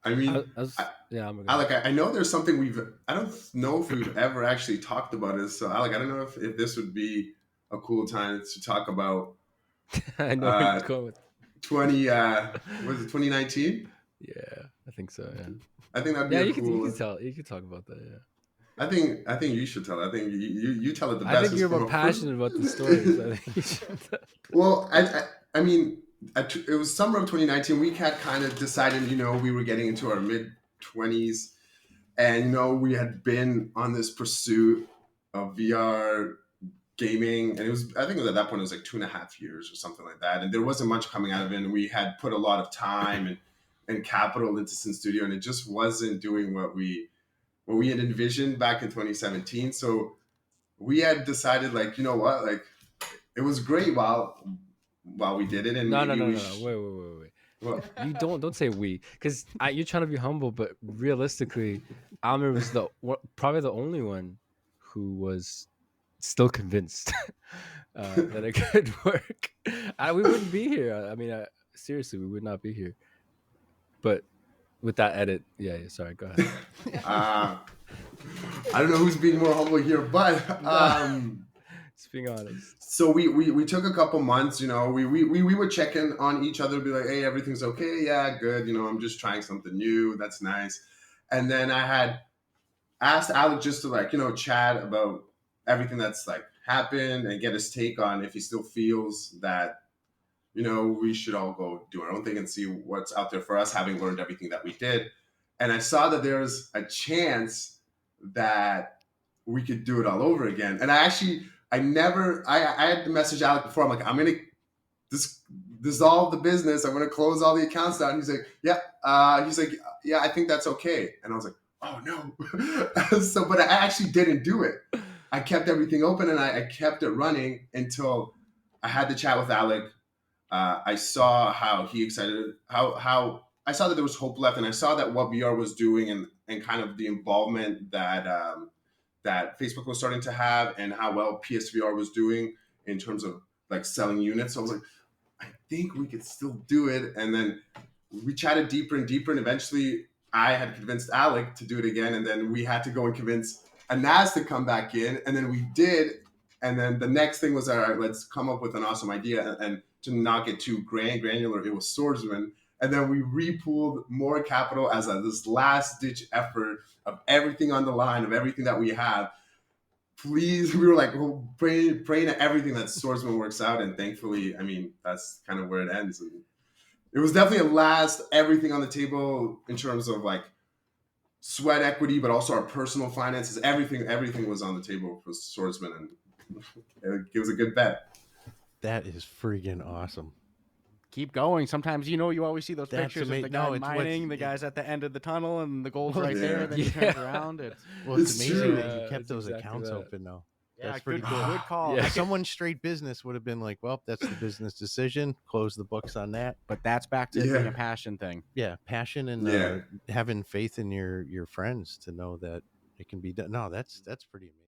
I mean, Yeah, I'm gonna. Alec, I know there's something I don't know if we've ever actually talked about it. So, Alec, I don't know if this would be a cool time to talk about I know where you're uh, going with. 20, was it 2019? Yeah, I think so. Yeah. I think that'd be Yeah, a you cool. could tell. You could talk about that. Yeah. I think you should tell it. I think you tell it the I best. think Is you're more from a first. passionate about the stories. I think you should. Well, I mean, it was summer of 2019. We had kind of decided, we were getting into our mid 20s, and we had been on this pursuit of VR gaming, and I think at that point it was like 2.5 years or something like that, and there wasn't much coming out of it. And we had put a lot of time and capital into Sinn Studio, and it just wasn't doing what we had envisioned back in 2017. So we had decided, like, you know what, like, it was great while we did it, and No, no, maybe no, we no, no. Wait. well, You don't say we, because you're trying to be humble, but realistically, Amir was probably the only one who was still convinced that it could work. We wouldn't be here. I mean, seriously, we would not be here. But with that edit, yeah. Sorry, go ahead. uh, I don't know who's being more humble here, but No, just being honest. so we took a couple months. We would check in on each other, be like, hey, everything's okay, yeah, good. I'm just trying something new, that's nice. And then I had asked Alec just to, like, chat about everything that's like happened and get his take on if he still feels that we should all go do our own thing and see what's out there for us, having learned everything that we did. And I saw that there's a chance that we could do it all over again. And I had to message Alec before. I'm like, I'm going to dissolve the business. I'm going to close all the accounts down. He's like, yeah. He's like, yeah, I think that's okay. And I was like, oh no. But I actually didn't do it. I kept everything open, and I kept it running until I had the chat with Alec. I saw how he excited, how I saw that there was hope left, and I saw that what VR was doing, and kind of the involvement that Facebook was starting to have, and how well PSVR was doing in terms of like selling units. So I was like, I think we could still do it. And then we chatted deeper and deeper, and eventually I had convinced Alec to do it again, and then we had to go and convince Anaz to come back in, and then we did. And then the next thing was, all right, let's come up with an awesome idea. And to not get too granular, it was Swordsman. And then we repooled more capital as this last ditch effort of everything on the line, of everything that we have. Please, we were like, praying to everything that Swordsman works out. And thankfully, I mean, that's kind of where it ends. And it was definitely a last everything on the table in terms of like sweat equity, but also our personal finances. Everything was on the table for Swordsman, and it was a good bet. That is freaking awesome. Keep going. Sometimes, you always see those That's pictures of the guy mining, the guy's at the end of the tunnel, and the gold's right there. Then he turns around. It's It's amazing true. that you kept those exactly accounts that. open, though. Yeah, That's pretty good, cool. good call. Yeah. Someone straight business would have been like, well, that's the business decision. Close the books on that. But that's back to Yeah. being a passion thing. Yeah, passion and Yeah. having faith in your friends to know that it can be done. No, that's pretty amazing.